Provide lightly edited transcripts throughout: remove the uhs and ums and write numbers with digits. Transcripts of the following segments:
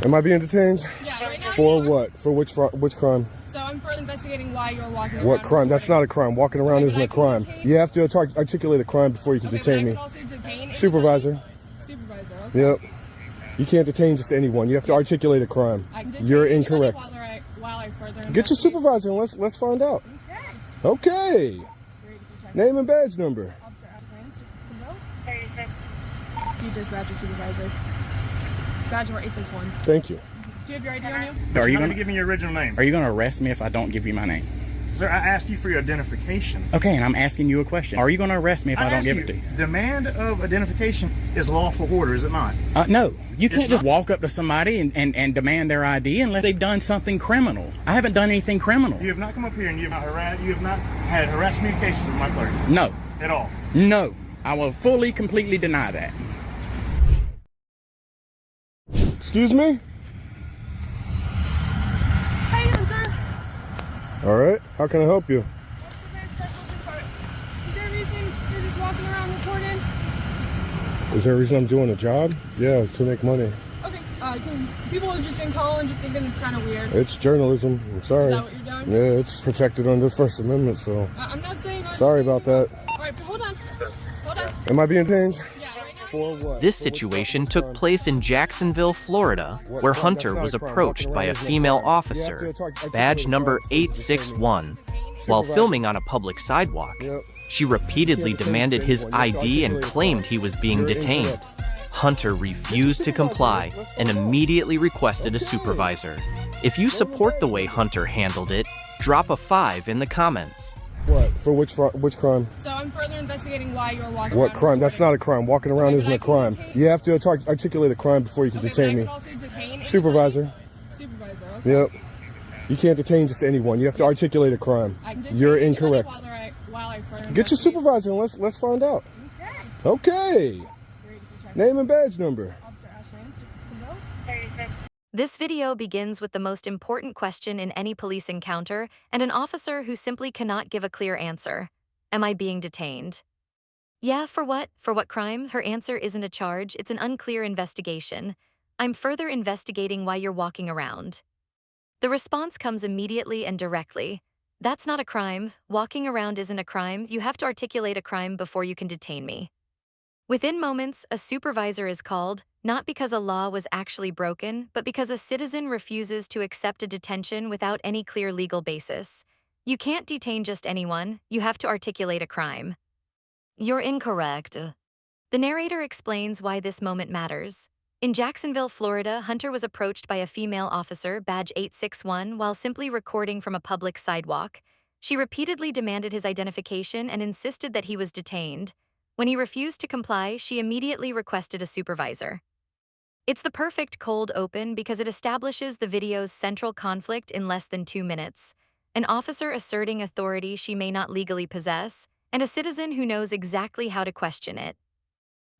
Am I being detained? Yeah, right now. For what? For which crime? So I'm further investigating why you're walking around. What crime? That's not a crime. Walking around isn't a crime. Detain? You have to articulate a crime before you can detain me. Also detain Supervisor. Supervisor, okay. Yep. You can't detain just anyone. You have to articulate a crime. You're incorrect. While I further Get your supervisor and let's find out. Okay. Name and badge number. You just badge your supervisor. Badge number 861. Thank you. Do you have your ID on you? Are you going to give me your original name? Are you going to arrest me if I don't give you my name? Sir, I asked you for your identification. Okay, and I'm asking you a question. Are you going to arrest me if I don't give it to you? Demand of identification is lawful order, is it not? No. You can't just walk up to somebody and demand their ID unless they've done something criminal. I haven't done anything criminal. You have not come up here and you have not had harassed communications with my clerk? No. At all? No. I will fully, completely deny that. Excuse me? How you doing, sir? All right. How can I help you? Is there a reason you're just walking around recording? Is there a reason I'm doing a job? Yeah, to make money. Okay, people have just been calling, just thinking it's kind of weird. It's journalism. I'm sorry. Is that what you're doing? Yeah, it's protected under the First Amendment, so. I'm not saying... Sorry about that. All right, but hold on. Hold on. Am I being detained? Yeah, right now. For what? This situation took place in Jacksonville, Florida, where Hunter was approached by a female officer, badge number 861, while filming on a public sidewalk. She repeatedly demanded his ID and claimed he was being detained. Hunter refused to comply and immediately requested a supervisor. If you support the way Hunter handled it, drop a 5 in the comments. What? For which crime? So I'm further investigating why you're walking What around. crime? That's not a crime. Walking around isn't a crime. You have to articulate a crime before you can detain me. Supervisor. Supervisor, okay. Yep. You can't detain just anyone. You have to articulate a crime. You're incorrect. Get your supervisor and let's find out. Okay. Name and badge number. This video begins with the most important question in any police encounter and an officer who simply cannot give a clear answer. Am I being detained? Yeah, for what? For what crime? Her answer isn't a charge, it's an unclear investigation. I'm further investigating why you're walking around. The response comes immediately and directly. That's not a crime. Walking around isn't a crime. You have to articulate a crime before you can detain me. Within moments, a supervisor is called, not because a law was actually broken, but because a citizen refuses to accept a detention without any clear legal basis. You can't detain just anyone, you have to articulate a crime. You're incorrect. The narrator explains why this moment matters. In Jacksonville, Florida, Hunter was approached by a female officer, badge 861, while simply recording from a public sidewalk. She repeatedly demanded his identification and insisted that he was detained. When he refused to comply, she immediately requested a supervisor. It's the perfect cold open because it establishes the video's central conflict in less than 2 minutes. An officer asserting authority she may not legally possess, and a citizen who knows exactly how to question it.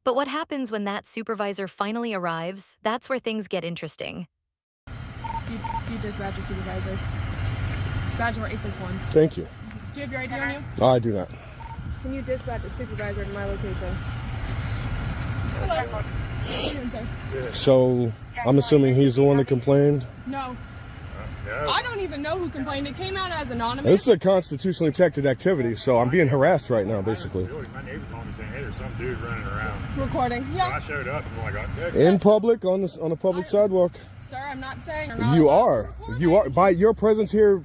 But what happens when that supervisor finally arrives, that's where things get interesting. You just badge your supervisor. Badge number 861. Thank you. Do you have your ID on you? No, I do not. Can you dispatch a supervisor to my location? Hello. How are you doing, sir? So, I'm assuming he's the one that complained? No. I don't even know who complained. It came out as anonymous. This is a constitutionally protected activity, so I'm being harassed right now, basically. My neighbor called me saying, hey, there's some dude running around. Recording. So I showed up, so I got In public, on a public sidewalk. Sir, I'm not saying... You are. By your presence here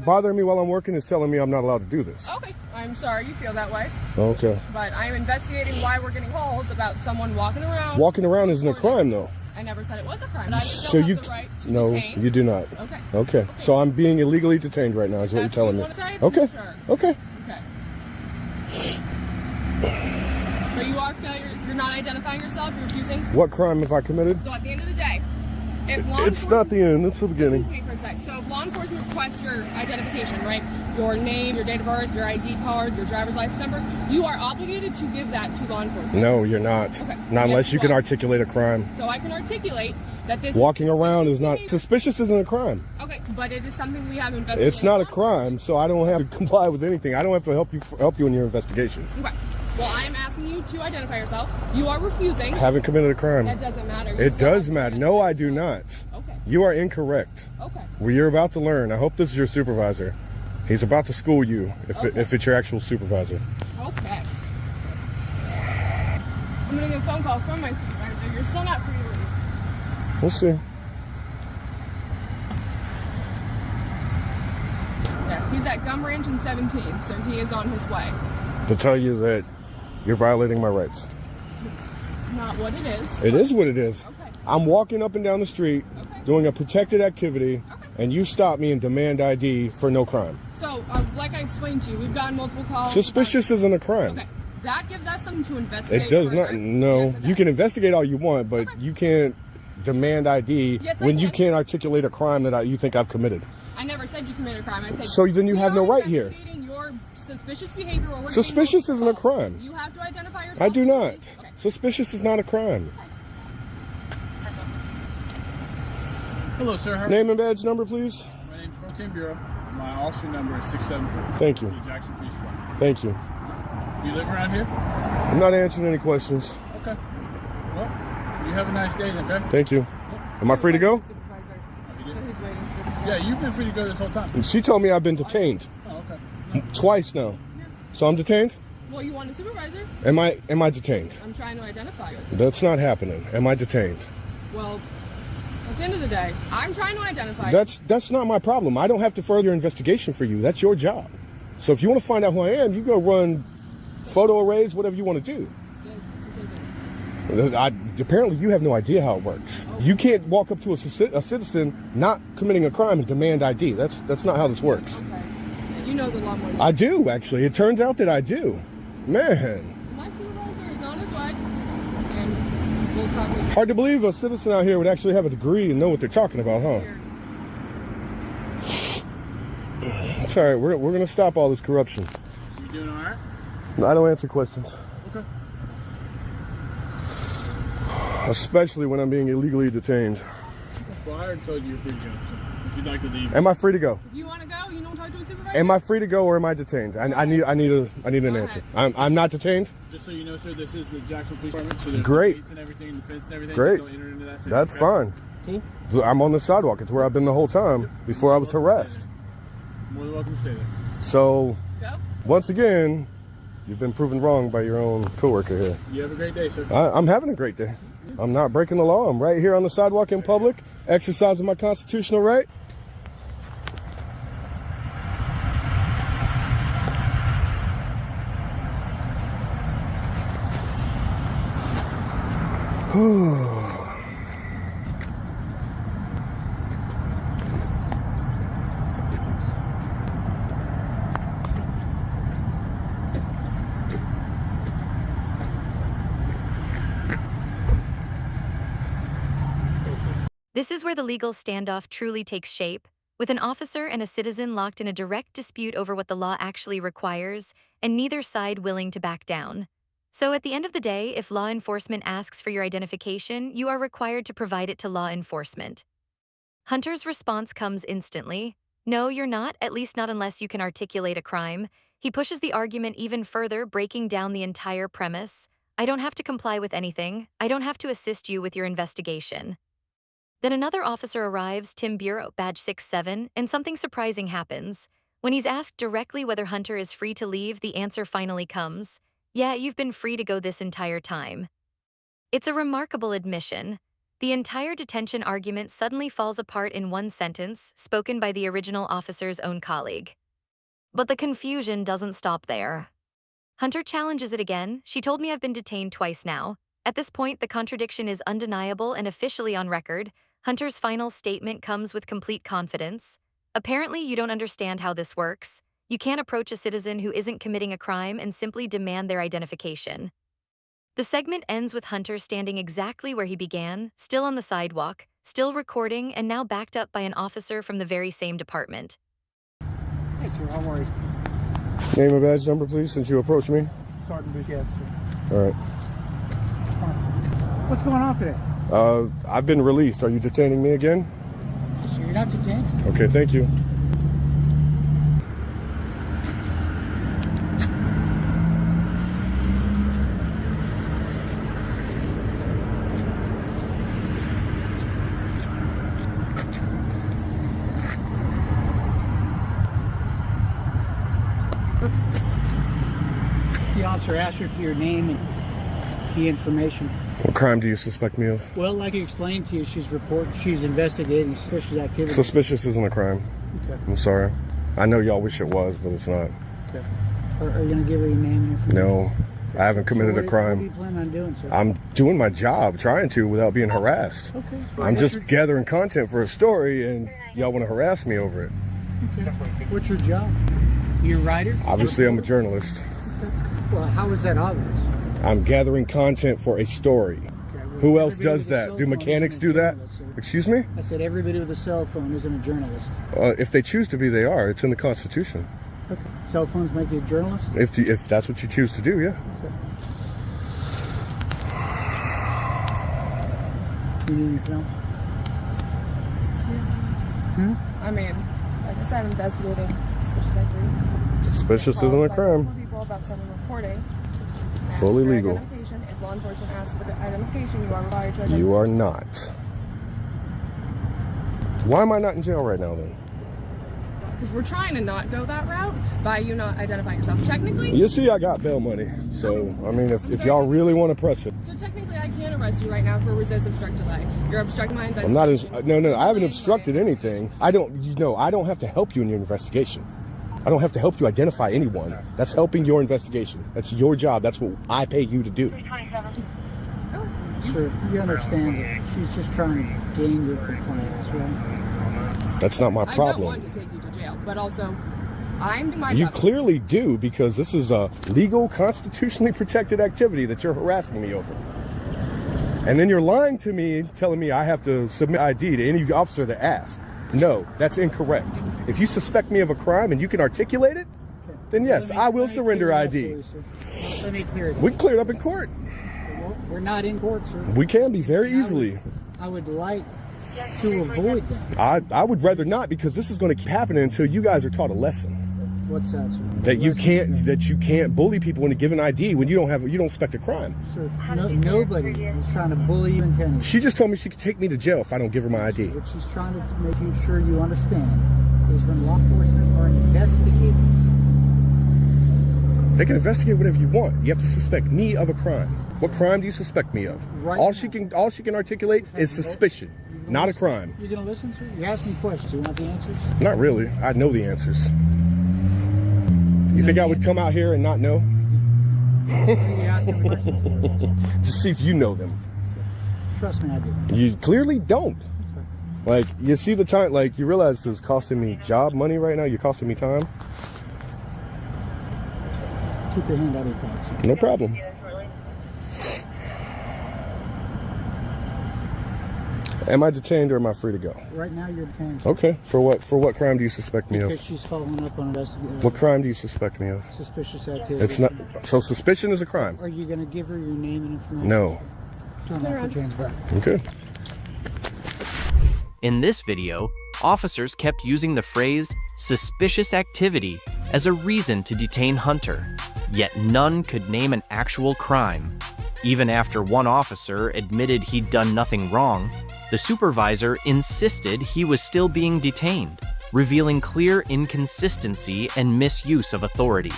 bothering me while I'm working is telling me I'm not allowed to do this. Okay. I'm sorry you feel that way. Okay. But I'm investigating why we're getting calls about someone walking around. Walking around isn't a crime, though. I never said it was a crime. I So you... have the right to No, detain. you do not. Okay. Okay. So I'm being illegally detained right now is what you're telling me. Okay. Sure. Okay. Okay. But you are failure. You're not identifying yourself. You're refusing. What crime have I committed? So at the end of the day, if law It's not the end. It's the beginning. Listen to me for a sec. So if law enforcement requests your identification, right? Your name, your date of birth, your ID card, your driver's license number, you are obligated to give that to law enforcement. No, you're not. Okay. Not unless you can articulate a crime. So I can articulate that this Walking is around is not... behavior. Suspicious isn't a crime. Okay, but it is something we have investigated. It's not a crime, so I don't have to comply with anything. I don't have to help you in your investigation. Okay. Well, I am asking you to identify yourself. You are refusing. I haven't committed a crime. That doesn't matter. You It still does have to matter. identify No, I yourself. do not. Okay. You are incorrect. Okay. Well, you're about to learn. I hope this is your supervisor. He's about to school you if it's your actual supervisor. Okay. I'm gonna get a phone call from my supervisor. You're still not free to leave. We'll see. Yeah, he's at Gum Ranch in 17, so he is on his way. To tell you that you're violating my rights. It's not what it is. It is what it is. Okay. I'm walking up and down the street doing a protected activity, and you stop me and demand ID for no crime. So, like I explained to you, we've gotten multiple calls. Suspicious isn't a crime. Okay. That gives us something to investigate. It does further. not. No, Yes, it you does. can investigate all you want, but you can't demand ID Yes, I when you can. can't articulate a crime that you think I've committed. I never said you committed a crime. I said So then you we have are no right here. investigating your suspicious behavior. Or we're Suspicious getting isn't a multiple calls. crime. You have to identify yourself. I do not. Okay. Suspicious is not a crime. Hello, sir. How are Name and badge number, please. you? My name's Confrontation Bureau. My officer number is 674. Thank you. Jackson Police Department. Thank you. Do you live around here? I'm not answering any questions. Okay. Well, you have a nice day then, okay? Thank you. Am I free to go? You did? Yeah, you've been free to go this whole time. She told me I've been detained Oh, okay. twice now. So I'm detained? Well, you want a supervisor? Am I detained? I'm trying to identify you. That's not happening. Am I detained? Well, at the end of the day, I'm trying to identify you. That's not my problem. I don't have to further investigation for you. That's your job. So if you want to find out who I am, you go run photo arrays, whatever you want to do. Apparently you have no idea how it works. You can't walk up to a citizen not committing a crime and demand ID. That's not how this works. Okay. You know the law more than I do, actually. It turns out that I do. Man. my supervisor is on his way, and we'll talk with you. Hard to believe a citizen out here would actually have a degree and know what they're talking about, huh? It's all right. We're going to stop all this corruption. You doing all right? I don't answer questions. Okay. Especially when I'm being illegally detained. Well, I already told you you're free to go. So if you'd like to leave. Am I free to go? If you want to go, you don't talk to a supervisor? Am I free to go or am I detained? I need an answer. I'm not detained? Just so you know, sir, this is the Jackson Police Department. So there's Great. gates and everything, the fence and everything. Great. Just don't enter into that fence, That's okay? fine. Cool. I'm on the sidewalk. It's where I've been the whole time before I was harassed. More than welcome to stay there. So, Go. once again, you've been proven wrong by your own coworker here. You have a great day, sir. I'm having a great day. I'm not breaking the law. I'm right here on the sidewalk in public, exercising my constitutional right. This is where the legal standoff truly takes shape, with an officer and a citizen locked in a direct dispute over what the law actually requires, and neither side willing to back down. So at the end of the day, if law enforcement asks for your identification, you are required to provide it to law enforcement. Hunter's response comes instantly. No, you're not, at least not unless you can articulate a crime. He pushes the argument even further, breaking down the entire premise. I don't have to comply with anything. I don't have to assist you with your investigation. Then another officer arrives, Tim Bureau, badge 67, and something surprising happens. When he's asked directly whether Hunter is free to leave, the answer finally comes. Yeah, you've been free to go this entire time. It's a remarkable admission. The entire detention argument suddenly falls apart in one sentence, spoken by the original officer's own colleague. But the confusion doesn't stop there. Hunter challenges it again. She told me I've been detained twice now. At this point, the contradiction is undeniable and officially on record. Hunter's final statement comes with complete confidence. Apparently, you don't understand how this works. You can't approach a citizen who isn't committing a crime and simply demand their identification. The segment ends with Hunter standing exactly where he began, still on the sidewalk, still recording, and now backed up by an officer from the very same department. Hey, sir, how are you? Name and badge number, please, since you approached me. Sergeant Bishop, sir. All right. What's going on today? I've been released. Are you detaining me again? Sir, you're not detained. Okay, thank you. officer asked her for your name and the information. What crime do you suspect me of? Well, like I explained to you, she's investigating suspicious activity. Suspicious isn't a crime. Okay. I'm sorry. I know y'all wish it was, but it's not. Okay. Are you going to give her your name and information? No, I haven't committed a crime. What do you plan on doing, sir? I'm doing my job, trying to, without being harassed. Okay. I'm just gathering content for a story, and y'all want to harass me over it. Okay. What's your job? You're a writer? Obviously, I'm a journalist. Okay. Well, how is that obvious? I'm gathering content for a story. Okay, well, Who else everybody does with a that? cell Do phone mechanics isn't a do that? journalist, sir. Excuse me? I said everybody with a cell phone isn't a journalist. If they choose to be, they are. It's in the Constitution. Okay. Cell phones make you a journalist? If that's what you choose to do, yeah. Okay. You need anything else? I mean, like I said, I'm investigating suspicious activity. Suspicious isn't a crime. Multiple people about someone reporting. Ask Fully for legal. identification. If law enforcement asks for the identification, you are required to identify. You are yourself. not. Why am I not in jail right now then? Because we're trying to not go that route by you not identifying yourself. Technically, You see, I got bail money. So, I mean, if y'all really want to press it. so technically, I can arrest you right now for resist obstruct delay. You're obstructing my I'm not investigation. as, no, I haven't Delaying obstructed my anything. I don't have to help you in your investigation. I don't have to help you identify anyone. That's helping your investigation. That's your job. That's what I pay you to do. Sir, you understand that she's just trying to gain your compliance, right? That's not my I don't want problem. to take you to jail, but also, I'm doing my You job. clearly do, because this is a legal, constitutionally protected activity that you're harassing me over. And then you're lying to me, telling me I have to submit ID to any officer that asks. No, that's incorrect. If you suspect me of a crime and you can articulate it, then yes, I will surrender ID. Let me clear it up. We can clear it up in court. We're not in court, sir. We can be very easily. I would like to avoid that. I would rather not, because this is going to keep happening until you guys are taught a lesson. What's that, sir? That you can't bully people into giving ID when you don't suspect a crime. Sir, nobody is trying to bully you intentionally. She just told me she could take me to jail if I don't give her my ID. What she's trying to make sure you understand is when law enforcement are investigating something. They can investigate whatever you want. You have to suspect me of a crime. What crime do you suspect me of? Right all now. she can articulate is suspicion, not a crime. You're going to listen, sir? You ask me questions. You want the answers? Not really. I know the answers. You think I would come out here and not know? What are you asking the questions for? Just see if you know them. Trust me, I do. You clearly don't. Like, you see the time, like, you realize it's costing me job money right now? You're costing me time? Keep your hand out of your pocket. No problem. Am I detained or am I free to go? Right now, you're detained. Sir. Okay. For what crime do you suspect me Because of? she's following up on investigation. What crime do you suspect me of? Suspicious activity. It's not. So suspicion is a crime. Are you going to give her your name and information? No. Turn off the transcriber. Okay. In this video, officers kept using the phrase suspicious activity as a reason to detain Hunter, yet none could name an actual crime. Even after one officer admitted he'd done nothing wrong, the supervisor insisted he was still being detained, revealing clear inconsistency and misuse of authority.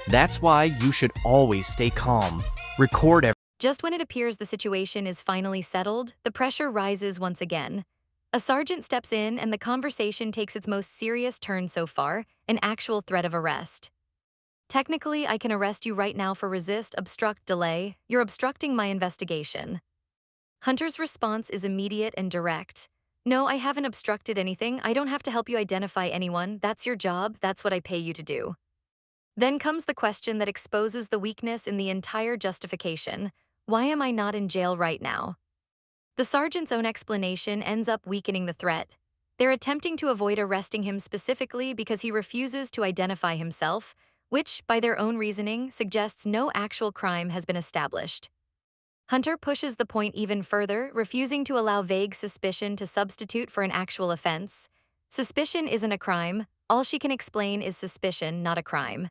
That's why you should always stay calm. Record every. Just when it appears the situation is finally settled, the pressure rises once again. A sergeant steps in and the conversation takes its most serious turn so far, an actual threat of arrest. Technically, I can arrest you right now for resist, obstruct, delay. You're obstructing my investigation. Hunter's response is immediate and direct. No, I haven't obstructed anything. I don't have to help you identify anyone. That's your job. That's what I pay you to do. Then comes the question that exposes the weakness in the entire justification. Why am I not in jail right now? The sergeant's own explanation ends up weakening the threat. They're attempting to avoid arresting him specifically because he refuses to identify himself, which, by their own reasoning, suggests no actual crime has been established. Hunter pushes the point even further, refusing to allow vague suspicion to substitute for an actual offense. Suspicion isn't a crime. All she can explain is suspicion, not a crime.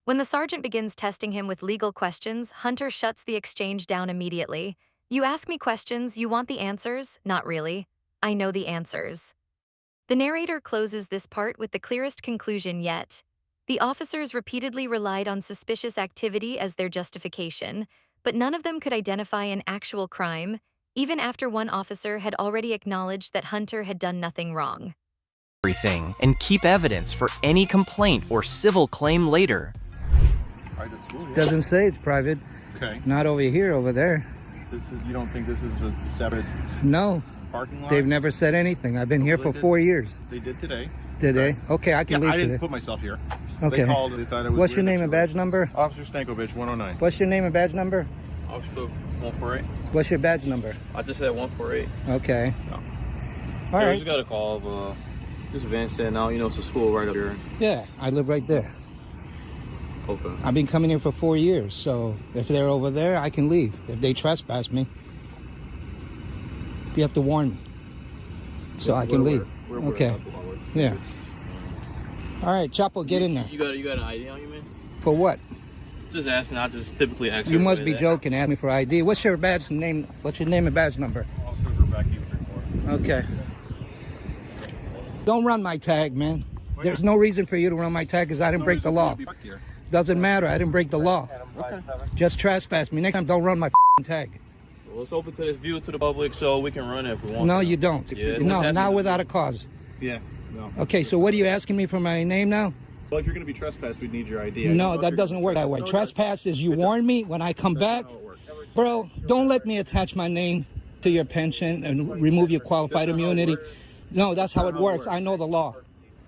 When the sergeant begins testing him with legal questions, Hunter shuts the exchange down immediately. You ask me questions, you want the answers? Not really. I know the answers. The narrator closes this part with the clearest conclusion yet. The officers repeatedly relied on suspicious activity as their justification, but none of them could identify an actual crime, even after one officer had already acknowledged that Hunter had done nothing wrong. Everything and keep evidence for any complaint or civil claim later. Doesn't say it's private. Okay. Not over here, over there. You don't think this is a separate No. parking lot? They've never said anything. I've been here for 4 years. They did today. Did they? Okay, I can leave I didn't today. put myself here. Okay. They called. They thought it was. What's your weird name and badge number? Officer Stankovic, 109. What's your name and badge number? Officer 148. What's your badge number? I just said 148. Okay. No. All I right. just got a call of this van saying now, it's a school right up here. Yeah, I live right there. Okay. I've been coming here for 4 years, so if they're over there, I can leave. If they trespass me, you have to warn me, so I can leave. Okay. Yeah. All right, Chapo, get in there. You got an ID on you, man? For what? Just asking. I just typically ask. You must be joking. Ask me for ID. What's your badge name? What's your name and badge number? Officers are back here. Okay. Don't run my tag, man. There's no reason for you to run my tag because I didn't break the law. Doesn't matter. I didn't break the law. Okay. Just trespass me. Next time, don't run my tag. Well, it's open to this view to the public, so we can run it if we want. No, to. you don't. Yeah, No, not without a cause. Yeah. No. Okay, so what are you asking me for my name now? Well, if you're going to be trespassed, we'd need your ID. No, that doesn't work that way. Trespass is you warn me when I come back. Bro, don't let me attach my name to your pension and remove your qualified immunity. No, that's how it works. I know the law.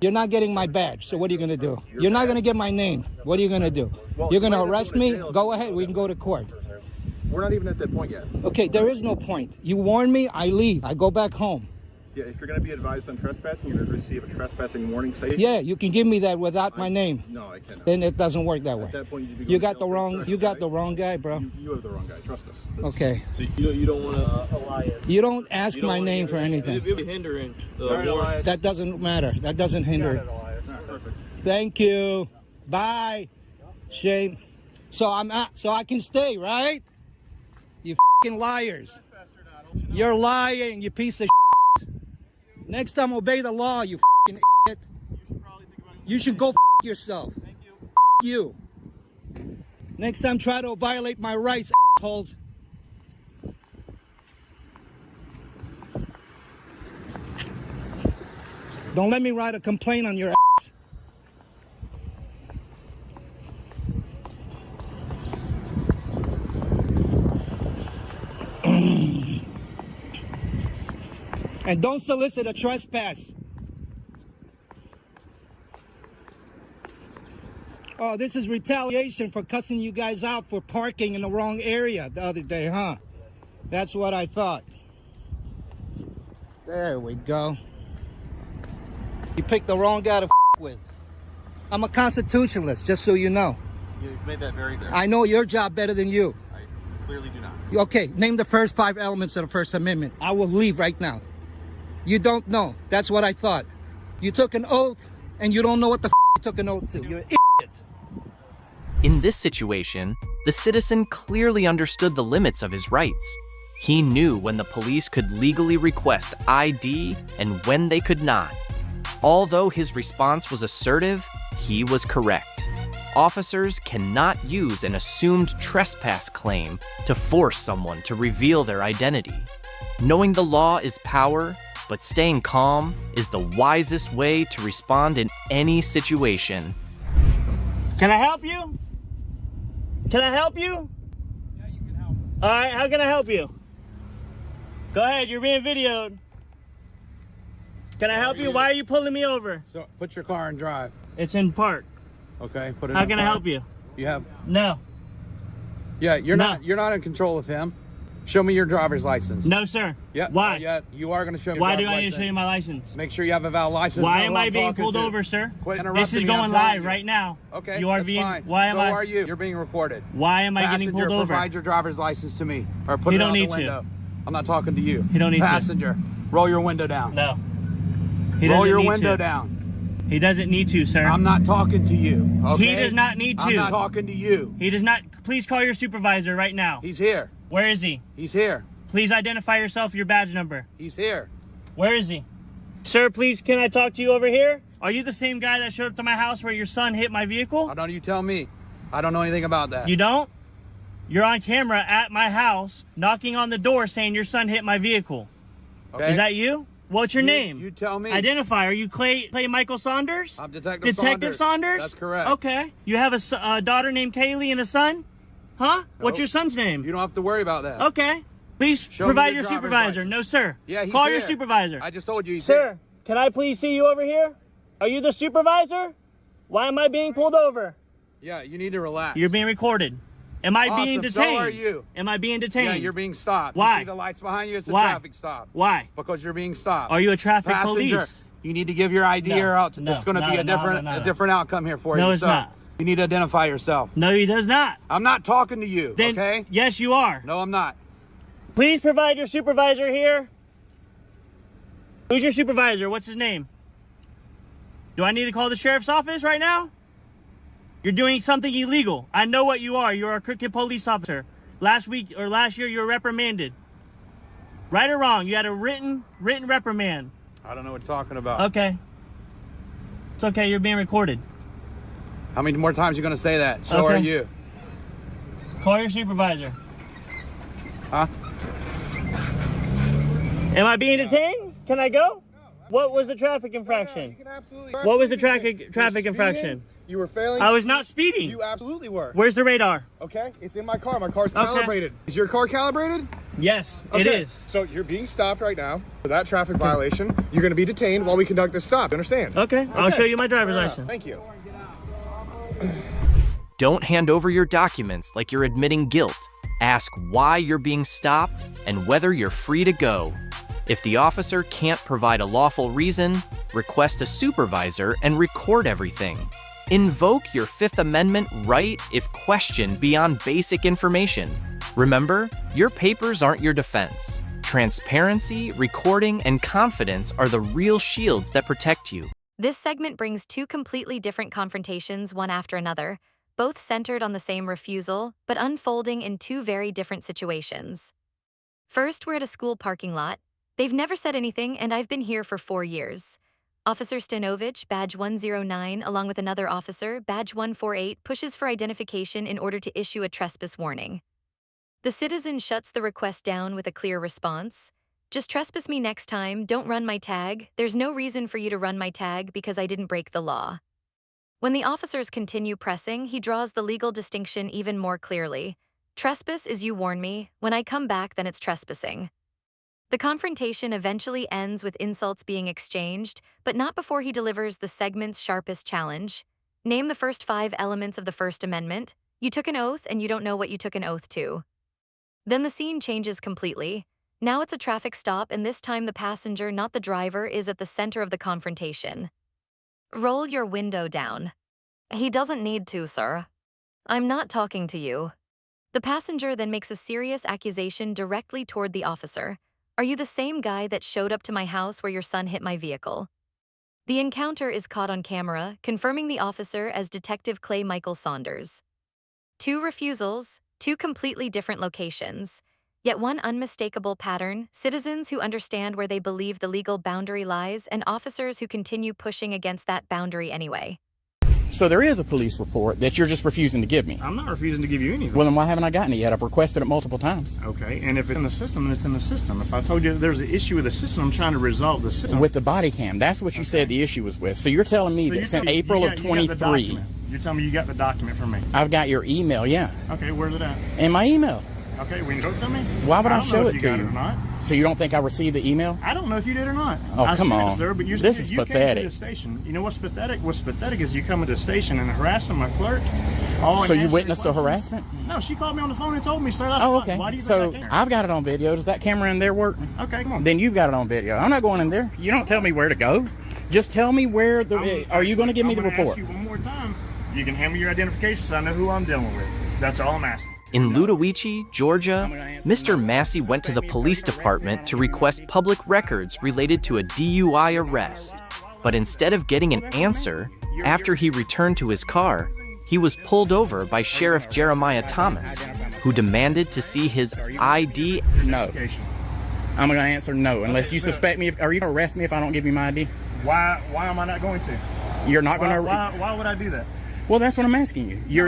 You're not getting my badge, so what are you going to do? You're not going to get my name. What are you going to do? You're going to arrest me? Go ahead. We can go to court. We're not even at that point yet. Okay, there is no point. You warn me, I leave. I go back home. Yeah, if you're going to be advised on trespassing, you're going to receive a trespassing warning citation. Yeah, you can give me that without my name. No, I cannot. Then it doesn't work that way. At that point, You got the wrong guy, bro. You have the wrong guy. Trust us. Okay. So you don't want to. You don't ask my name for anything. It'll be hindering. Warrant. That doesn't matter. That doesn't hinder. Thank you. Bye. Shame. So I can stay, right? You fucking liars. You're lying, you piece of shit. Next time, obey the law, you fucking idiot. You should go yourself. You. Next time, try to violate my rights, assholes. Don't let me write a complaint on your ass. And don't solicit a trespass. Oh, this is retaliation for cussing you guys out for parking in the wrong area the other day, huh? That's what I thought. There we go. You picked the wrong guy to with. I'm a constitutionalist, just so you know. You've made that very clear. I know your job better than you. I clearly do not. Okay, name the first 5 elements of the First Amendment. I will leave right now. You don't know. That's what I thought. You took an oath, and you don't know what the you took an oath to. You're an idiot. In this situation, the citizen clearly understood the limits of his rights. He knew when the police could legally request ID and when they could not. Although his response was assertive, he was correct. Officers cannot use an assumed trespass claim to force someone to reveal their identity. Knowing the law is power, but staying calm is the wisest way to respond in any situation. Can I help you? Can I help you? Yeah, you can help us. All right, how can I help you? Go ahead, you're being videoed. Can I help you? Why are you pulling me over? So put your car in drive. It's in park. Okay, put it How in can I park. help you? You have No. Yeah, you're No. not in control of him. Show me your driver's license. No, sir. Yeah. Why? Yeah, you are going to show me. Why do your I driver's need to show you license. my license? Make sure you have a valid license. Why You know am who I I'm being talking pulled to. over, sir? Quit interrupting This is me, I'm going telling live you. right now. Okay, You are that's being. fine. Why am so I? are you? You're being recorded. Why am I getting Passenger, pulled over? provide your driver's license to me, or put You it don't on the need to. window. I'm not talking to you. You don't need to. Passenger, roll your window down. No. He Roll doesn't your need window to. down. He doesn't need to, sir. I'm not talking to you. Okay? He does not need to. I'm not talking to you. He does not. Please call your supervisor right now. He's here. Where is he? He's here. Please identify yourself, your badge number. He's here. Where is he? Sir, please, can I talk to you over here? Are you the same guy that showed up to my house where your son hit my vehicle? How don't you tell me? I don't know anything about that. You don't? You're on camera at my house, knocking on the door saying your son hit my vehicle. Okay. Is that you? What's your name? You tell me. Identify. Are you Clay Michael Saunders? I'm Detective Detective Saunders? That's correct. Okay. You have a daughter named Kaylee and a son? Huh? Nope. What's your son's name? You don't have to worry about that. Okay. Please Show provide me your driver's supervisor. license. No, sir. Yeah, he's Call here. your supervisor. I just told you he's Sir, here. can I please see you over here? Are you the supervisor? Why am I being pulled over? Yeah, you need to relax. You're being recorded. Am I being Awesome, so detained? are you. Am I being detained? Yeah, you're being stopped. Why? You see the lights behind you? It's a Why? traffic stop. Why? Because you're being stopped. Are you a traffic Passenger, police? you need to give your ID No, or else no, it's going to no, be a no, different no, no, no. a different outcome here for you. No, it's So, not. You need to identify yourself. No, he does not. I'm not talking to you, Then, okay? yes, you are. No, I'm not. Please provide your supervisor here. Who's your supervisor? What's his name? Do I need to call the sheriff's office right now? You're doing something illegal. I know what you are. You're a crooked police officer. Last year, you were reprimanded. Right or wrong, you had a written reprimand. I don't know what you're talking about. Okay. It's okay, you're being recorded. How many more times are you going to say that? So Okay. are you. Call your supervisor. Huh? Am I being detained? Can I go? What was the traffic infraction? What was the traffic infraction? You were failing. I was not speeding. You absolutely were. Where's the radar? Okay, it's in my car. My car's Okay. calibrated. Is your car calibrated? Yes, Okay. it is. So you're being stopped right now for that traffic violation. You're going to be detained while we conduct this stop. Understand? Okay, I'll show you my driver's license. Thank you. Don't hand over your documents like you're admitting guilt. Ask why you're being stopped and whether you're free to go. If the officer can't provide a lawful reason, request a supervisor and record everything. Invoke your Fifth Amendment right if questioned beyond basic information. Remember, your papers aren't your defense. Transparency, recording, and confidence are the real shields that protect you. This segment brings two completely different confrontations, one after another, both centered on the same refusal, but unfolding in two very different situations. First, we're at a school parking lot. They've never said anything, and I've been here for 4 years. Officer Stanovich, badge 109, along with another officer, badge 148, pushes for identification in order to issue a trespass warning. The citizen shuts the request down with a clear response. Just trespass me next time, don't run my tag. There's no reason for you to run my tag because I didn't break the law. When the officers continue pressing, he draws the legal distinction even more clearly. Trespass is you warn me. When I come back, then it's trespassing. The confrontation eventually ends with insults being exchanged, but not before he delivers the segment's sharpest challenge. Name the first 5 elements of the First Amendment. You took an oath and you don't know what you took an oath to. Then the scene changes completely. Now it's a traffic stop, and this time the passenger, not the driver, is at the center of the confrontation. Roll your window down. He doesn't need to, sir. I'm not talking to you. The passenger then makes a serious accusation directly toward the officer. Are you the same guy that showed up to my house where your son hit my vehicle? The encounter is caught on camera, confirming the officer as Detective Clay Michael Saunders. 2 refusals, 2 completely different locations, yet one unmistakable pattern: citizens who understand where they believe the legal boundary lies and officers who continue pushing against that boundary anyway. So there is a police report that you're just refusing to give me. I'm not refusing to give you anything. Well, then why haven't I gotten it yet? I've requested it multiple times. Okay, and if it's in the system, then it's in the system. If I told you there's an issue with the system, I'm trying to resolve the system. With the body cam, that's what you said the issue was with. So you're telling me that since April of 23, you're telling me you got the document from me. I've got your email, yeah. Okay, where's it at? In my email. Okay, will you show it to me? Why would I don't show know if it to got you? It or not. So you don't think I received the email? I don't know if you did or not. Oh, I come sent on. It, sir, but you This is you pathetic. Came to the station. You know what's pathetic? What's pathetic is you come to the station and harassing my clerk. So you witnessed the harassment? No, she called me on the phone and told me, sir. That's Oh, fine. okay. Why do you So think I care? I've got it on video. Does that camera in there work? Okay, come on. Then you've got it on video. I'm not going in there. You don't tell me where to go. Just tell me where the. Are you going to give me the report? Ask you one more time. You can hand me your identification so I know who I'm dealing with. That's all I'm asking. In Ludowici, Georgia, Mr. Massey went to the police department to request public records related to a DUI arrest. But instead of getting an answer, after he returned to his car, he was pulled over by Sheriff Jeremiah Thomas, who demanded to see his ID. No. I'm going to answer no, unless you suspect me. Are you going to arrest me if I don't give you my ID? Why am I not going to? You're not going to. Why would I do that? Well, that's what I'm asking you. You're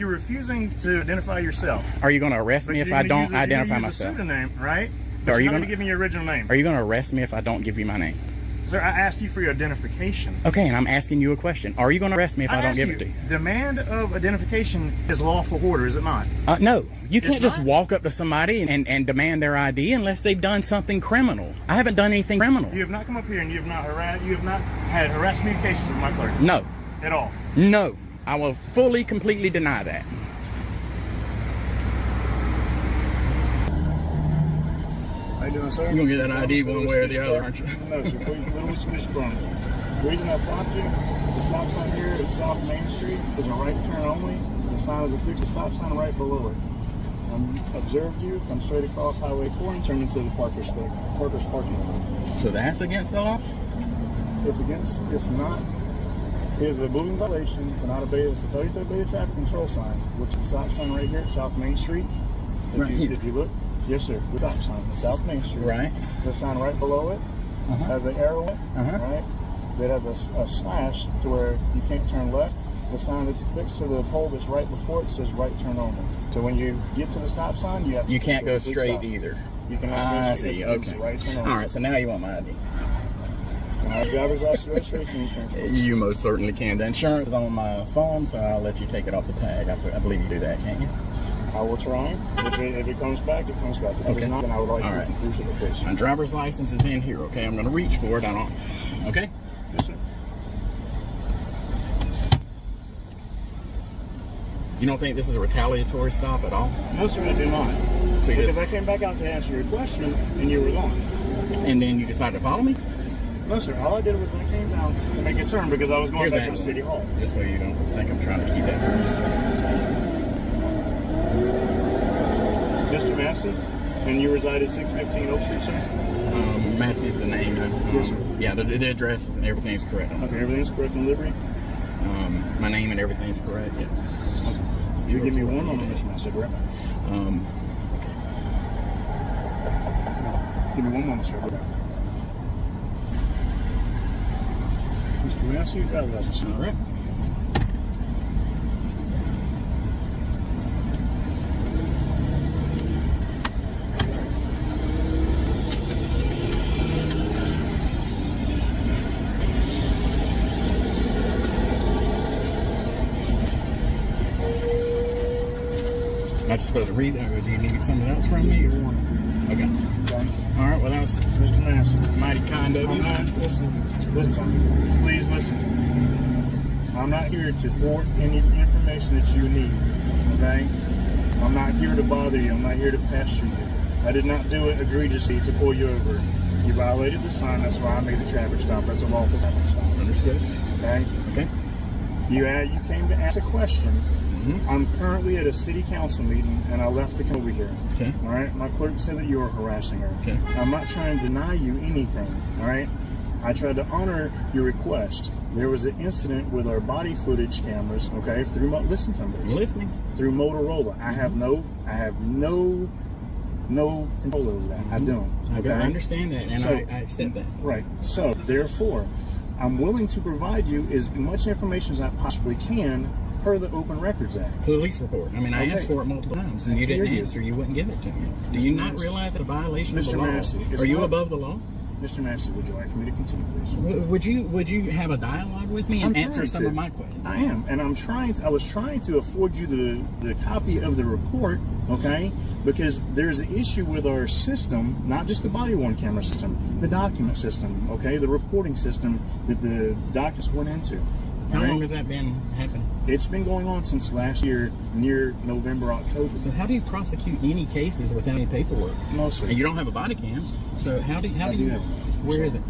refusing to identify yourself. Are you going to arrest me if I don't identify myself? You're going to use a pseudonym, right? But you're not going to give me your original name. Are you going to arrest me if I don't give you my name? Sir, I asked you for your identification. Okay, and I'm asking you a question. Are you going to arrest me if I don't give it to you? Demand of identification is lawful order, is it not? No. You can't just walk up to somebody and demand their ID unless they've done something criminal. I haven't done anything criminal. You have not come up here and you have not had harassed communications with my clerk? No. At all? No. I will fully, completely deny that. How you doing, sir? You're going to get that ID one way or the other, aren't you? No, sir. Literally switch from. The reason I stopped you, the stop sign here at South Main Street is a right turn only. The sign is affixed, the stop sign right below it. Observed you, come straight across Highway 4 and turn into the Parker's parking lot. So that's against the law? It's not. It is a moving violation to not obey this. To tell you to obey the traffic control sign, which is the stop sign right here at South Main Street. If you look, yes, sir, the stop sign, South Main Street. Right. The sign right below it has an arrow in it, right? That has a slash to where you can't turn left. The sign that's affixed to the pole that's right before it says right turn only. So when you get to the stop sign, you can't go straight either. You cannot go straight. See. Okay. Right turn only. All right. So now you want my ID. Driver's license, registration, insurance. Please. You most certainly can. The insurance is on my phone, so I'll let you take it off the tag. I believe you do that, can't you? I will try. If it comes back, it comes back. If it's not, then I would like to include it, please. My driver's license is in here, okay? I'm going to reach for it. Okay? Yes, sir. You don't think this is a retaliatory stop at all? No, sir, I do not. Because I came back out to answer your question, and you were gone. And then you decided to follow me? No, sir. All I did was I came down to make a turn because I was going back to City Hall. Just so you don't think I'm trying to keep that from Mr. Massey, and you reside at 615 Oak Street, sir? Massey's the name. Yes, sir. Yeah, the address and everything's correct. Okay, everything's correct in Liberty? My name and everything's correct, yes. Okay. You give me one moment, Mr. Massey, correct? Okay. Give me one moment, sir. Mr. Massey, driver's license. All right. Am I just supposed to read that, or do you need something else from me? Okay. All right, well, that was Mr. Massey. Mighty kind of you. Listen to me. Please listen to me. I'm not here to thwart any information that you need, okay? I'm not here to bother you. I'm not here to pester you. I did not do it egregiously to pull you over. You violated the sign. That's why I made the traffic stop. That's a lawful traffic stop. Understood. Okay? Okay. You came to ask a question. I'm currently at a city council meeting, and I left to come over here. Okay. All right? My clerk said that you were harassing her. Okay. I'm not trying to deny you anything. All right? I tried to honor your request. There was an incident with our body footage cameras, okay, listen to me. I'm listening. Through Motorola. I have no control over that. I don't. Okay? I understand that, and I accept that. Right. So, therefore, I'm willing to provide you as much information as I possibly can per the Open Records Act. Police report. I mean, I asked for it multiple times, and you didn't answer. You wouldn't give it to me. Do you not realize it's a violation of the law? Massey, are you above the law? Mr. Massey, would you like for me to continue, please? Would you have a dialogue with me and answer some of my questions? I am, and I was trying to afford you the copy of the report, okay? Because there's an issue with our system, not just the body-worn camera system, the document system, okay? The reporting system that the documents went into. How long has that been happening? It's been going on since last year, near November, October. So how do you prosecute any cases without any paperwork? No, sir. And you don't have a body cam. So how do you where is it?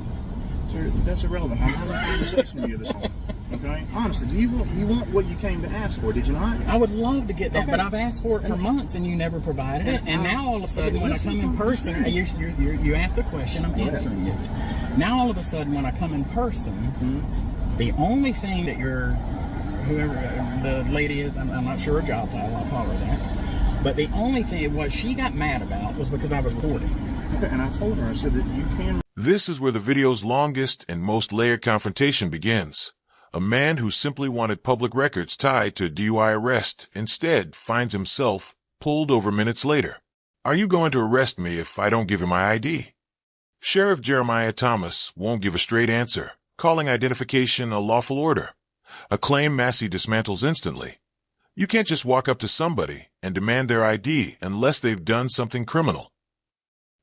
Sir, that's irrelevant. I'm having a conversation with you this morning. Okay? Honestly, do you want what you came to ask for, did you not? I would love to get that, but I've asked for it for months and you never provided it. And now all of a sudden when I come in person, you asked a question, I'm answering it. Now all of a sudden when I come in person, the only thing that whoever the lady is, I'm not sure her job title, I'll call her that. But the only thing, what she got mad about was because I was recording. Okay, and I told her, I said that you can. This is where the video's longest and most layered confrontation begins. A man who simply wanted public records tied to a DUI arrest instead finds himself pulled over minutes later. Are you going to arrest me if I don't give you my ID? Sheriff Jeremiah Thomas won't give a straight answer, calling identification a lawful order, a claim Massey dismantles instantly. You can't just walk up to somebody and demand their ID unless they've done something criminal.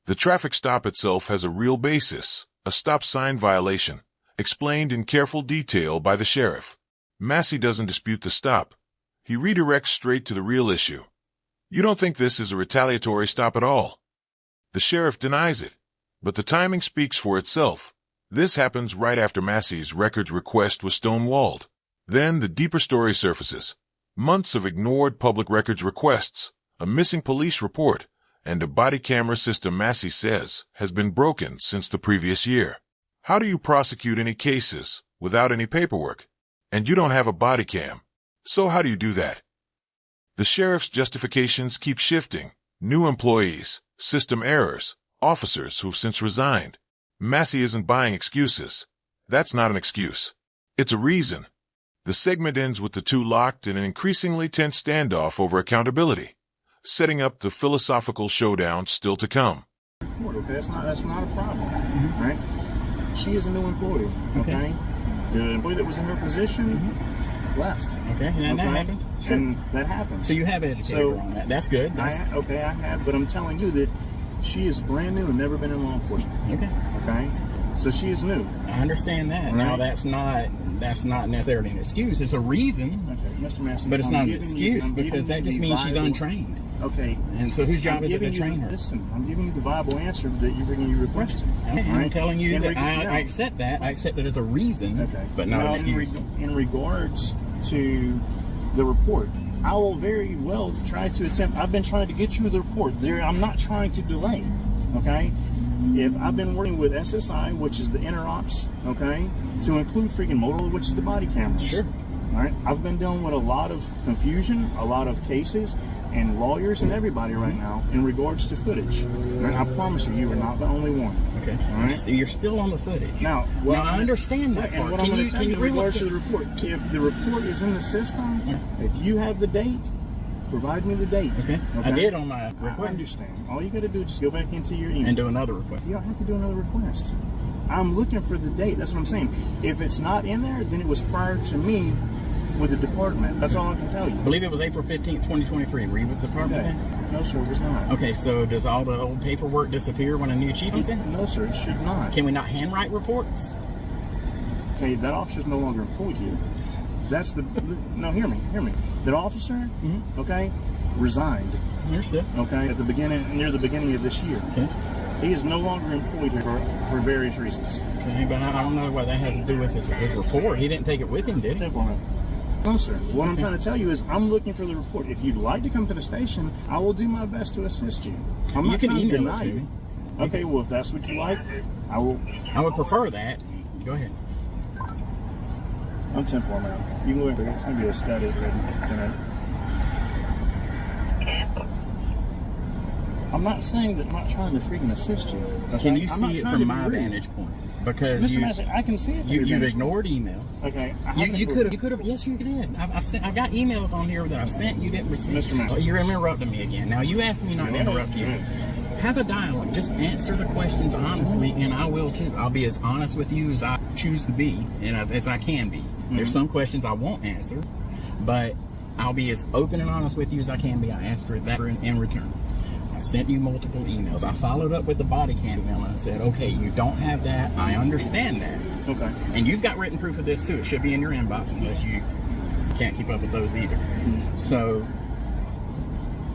The traffic stop itself has a real basis, a stop sign violation, explained in careful detail by the sheriff. Massey doesn't dispute the stop. He redirects straight to the real issue. You don't think this is a retaliatory stop at all? The sheriff denies it, but the timing speaks for itself. This happens right after Massey's records request was stonewalled. Then the deeper story surfaces. Months of ignored public records requests, a missing police report, and a body camera system Massey says has been broken since the previous year. How do you prosecute any cases without any paperwork? And you don't have a body cam. So how do you do that? The sheriff's justifications keep shifting. New employees, system errors, officers who've since resigned. Massey isn't buying excuses. That's not an excuse. It's a reason. The segment ends with the two locked in an increasingly tense standoff over accountability, setting up the philosophical showdown still to come. Okay, that's not a problem, right? She is a new employee, okay? The employee that was in her position left. Okay, and that happens. Sure. And that happens. So you have educated her on that. That's good. I have, but I'm telling you that she is brand new and never been in law enforcement. Okay. Okay? So she is new. I understand that. Right? Now that's not necessarily an excuse. It's a reason. Okay, Mr. Massey, but it's not an excuse because that just means she's untrained. Okay. And so whose job is it to train her? Listen, I'm giving you the viable answer that you requested. I'm telling you that I accept that. I accept it as a reason, but not an excuse. In regards to the report, I will very well try to attempt. I've been trying to get you the report. I'm not trying to delay. Okay. If I've been working with SSI, which is the interops, okay, to include freaking Motorola, which is the body cameras. Sure. All right. I've been dealing with a lot of confusion, a lot of cases, and lawyers and everybody right now in regards to footage. And I promise you are not the only one. Okay. All right. You're still on the footage. Now, I understand that. And what I'm going to tell you in regards to the report, if the report is in the system, if you have the date, provide me the date. Okay. I did on my request. I understand. All you got to do is just go back into your email and do another request. You don't have to do another request. I'm looking for the date. That's what I'm saying. If it's not in there, then it was prior to me with the department. That's all I can tell you. I believe it was April 15th, 2023. Were you with the department then? No, sir, it was not. Okay, so does all the old paperwork disappear when a new chief comes in? No, sir, it should not. Can we not handwrite reports? Okay, that officer's no longer employed here. That's no, hear me. That officer, okay, resigned. Understood. Okay, at the beginning, near the beginning of this year. Okay. He is no longer employed here for various reasons. Okay, but I don't know what that has to do with his report. He didn't take it with him, did he? No, sir. What I'm trying to tell you is I'm looking for the report. If you'd like to come to the station, I will do my best to assist you. I'm not trying to deny you. Okay, well, if that's what you like, I will. I would prefer that. Go ahead. I'm 10-4, man. You can go ahead. It's going to be a study tonight. I'm not saying that I'm not trying to freaking assist you. Okay? Can you see it from my vantage point? Because Mr. Massey, I can see it. You've ignored emails. Okay. You could have. Yes, you did. I've got emails on here that I've sent. You didn't receive. Mr. Massey. You're interrupting me again. Now you asked me not to interrupt you. Have a dialogue. Just answer the questions honestly, and I will too. I'll be as honest with you as I choose to be, and as I can be. There's some questions I won't answer, but I'll be as open and honest with you as I can be. I asked for that in return. I sent you multiple emails. I followed up with the body cam email and I said, okay, you don't have that. I understand that. Okay. And you've got written proof of this too. It should be in your inbox unless you can't keep up with those either. So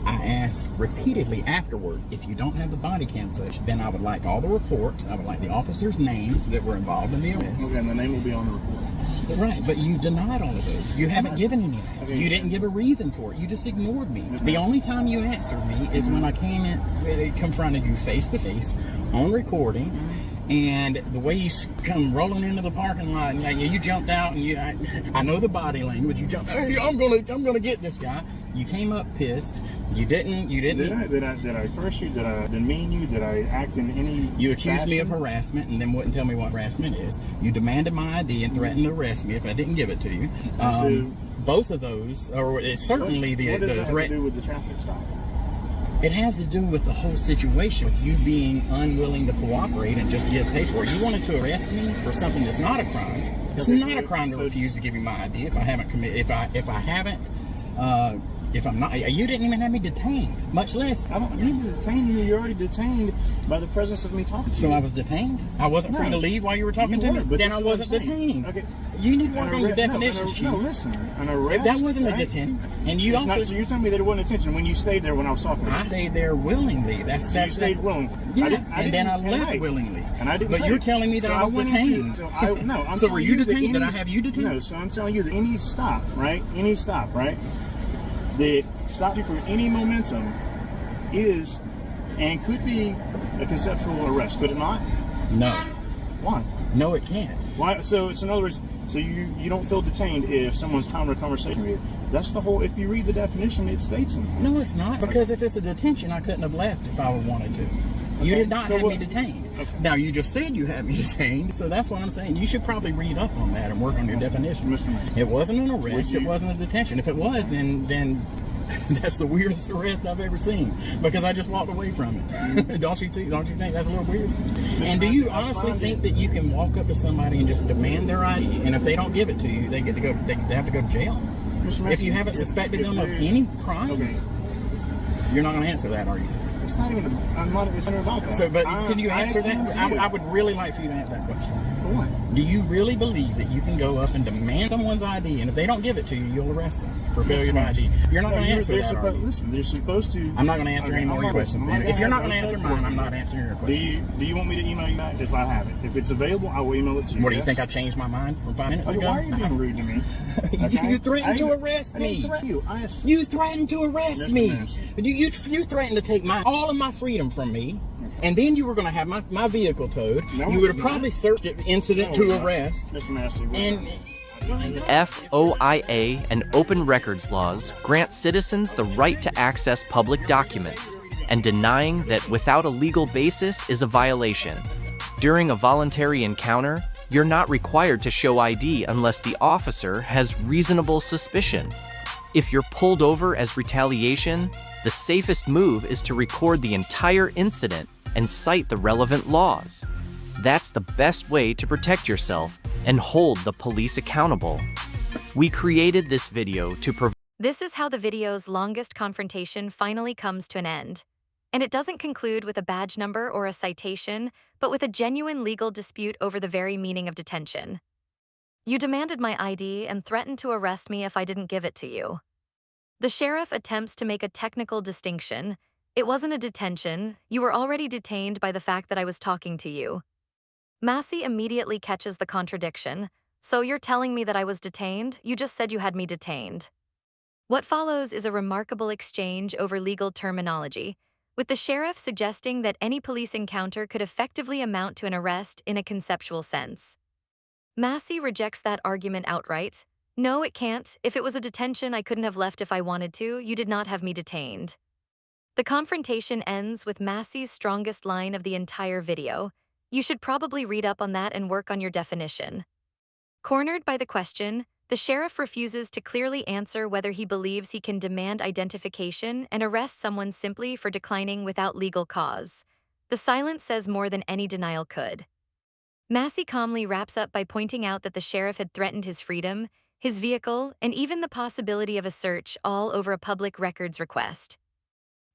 I asked repeatedly afterward, if you don't have the body cam footage, then I would like all the reports. I would like the officers' names that were involved in the arrest. Okay, and the name will be on the report. Right, but you denied all of those. You haven't given any. Okay. You didn't give a reason for it. You just ignored me. The only time you answered me is when I came in, confronted you face to face on recording, And the way you come rolling into the parking lot, and you jumped out, and I know the body language. You jumped. Hey, I'm gonna get this guy. You came up pissed. You didn't. Did I curse you? Did I demean you? Did I act in any? You accused fashion? me of harassment, and then wouldn't tell me what harassment is. You demanded my ID and threatened to arrest me if I didn't give it to you. Both of those, or it's certainly what does that threat. have to do with the traffic stop? It has to do with the whole situation, with you being unwilling to cooperate and just give paperwork. You wanted to arrest me for something that's not a crime. It's not a crime to refuse to give you my ID if I haven't committed. If I'm not, you didn't even have me detained, much less. I don't need to detain you. You're already detained by the presence of me talking to you. So I was detained? I wasn't free to leave while you were talking to me? Then I wasn't detained. Okay. You need to work on your definitions, Chief. No, listen. An arrest. That wasn't a detention. And you so you're telling me that it wasn't a detention when you stayed there when I was talking to you? I stayed there willingly. You stayed willingly. Yeah, and then I left willingly. And I didn't. But you're telling me that I was detained. So were you detained? Did I have you detained? No. So I'm telling you that any stop, right, that stopped you from any momentum is and could be a conceptual arrest, could it not? No. Why? No, it can't. Why? So in other words, so you don't feel detained if someone's having a conversation with you. That's the whole. If you read the definition, it states in there. No, it's not. Because if it's a detention, I couldn't have left if I wanted to. You did not have me detained. Okay. Now, you just said you had me detained, so that's what I'm saying. You should probably read up on that and work on your definition. It wasn't an arrest. It wasn't a detention. If it was, then that's the weirdest arrest I've ever seen, because I just walked away from it. Don't you think that's a little weird? And do you honestly think that you can walk up to somebody and just demand their ID, and if they don't give it to you, they have to go to jail? If you haven't suspected them of any crime, you're not going to answer that, are you? It's not even. It's not about that. So, but can you answer that? I would really like for you to answer that question. For what? Do you really believe that you can go up and demand someone's ID, and if they don't give it to you, you'll arrest them for failure to ID? You're not going to answer that, are you? Listen, they're supposed to. I'm not going to answer any more of your questions. If you're not going to answer mine, I'm not answering your questions. Do you want me to email you back if I have it? If it's available, I will email it to you. What, do you think I changed my mind from 5 minutes ago? Why are you being rude to me? You threatened to arrest me. You threatened to arrest me. You threatened to take all of my freedom from me. And then you were going to have my vehicle towed. You would have probably searched it incident to arrest. And FOIA and open records laws grant citizens the right to access public documents, and denying that without a legal basis is a violation. During a voluntary encounter, you're not required to show ID unless the officer has reasonable suspicion. If you're pulled over as retaliation, the safest move is to record the entire incident and cite the relevant laws. That's the best way to protect yourself and hold the police accountable. We created this video to provide. This is how the video's longest confrontation finally comes to an end. And it doesn't conclude with a badge number or a citation, but with a genuine legal dispute over the very meaning of detention. You demanded my ID and threatened to arrest me if I didn't give it to you. The sheriff attempts to make a technical distinction. It wasn't a detention. You were already detained by the fact that I was talking to you. Massey immediately catches the contradiction. So you're telling me that I was detained? You just said you had me detained. What follows is a remarkable exchange over legal terminology, with the sheriff suggesting that any police encounter could effectively amount to an arrest in a conceptual sense. Massey rejects that argument outright. No, it can't. If it was a detention, I couldn't have left if I wanted to. You did not have me detained. The confrontation ends with Massey's strongest line of the entire video. You should probably read up on that and work on your definition. Cornered by the question, the sheriff refuses to clearly answer whether he believes he can demand identification and arrest someone simply for declining without legal cause. The silence says more than any denial could. Massey calmly wraps up by pointing out that the sheriff had threatened his freedom, his vehicle, and even the possibility of a search, all over a public records request.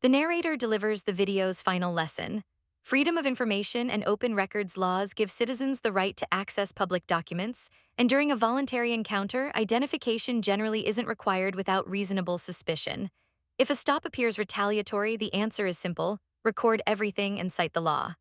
The narrator delivers the video's final lesson. Freedom of information and open records laws give citizens the right to access public documents, and during a voluntary encounter, identification generally isn't required without reasonable suspicion. If a stop appears retaliatory, the answer is simple: record everything and cite the law.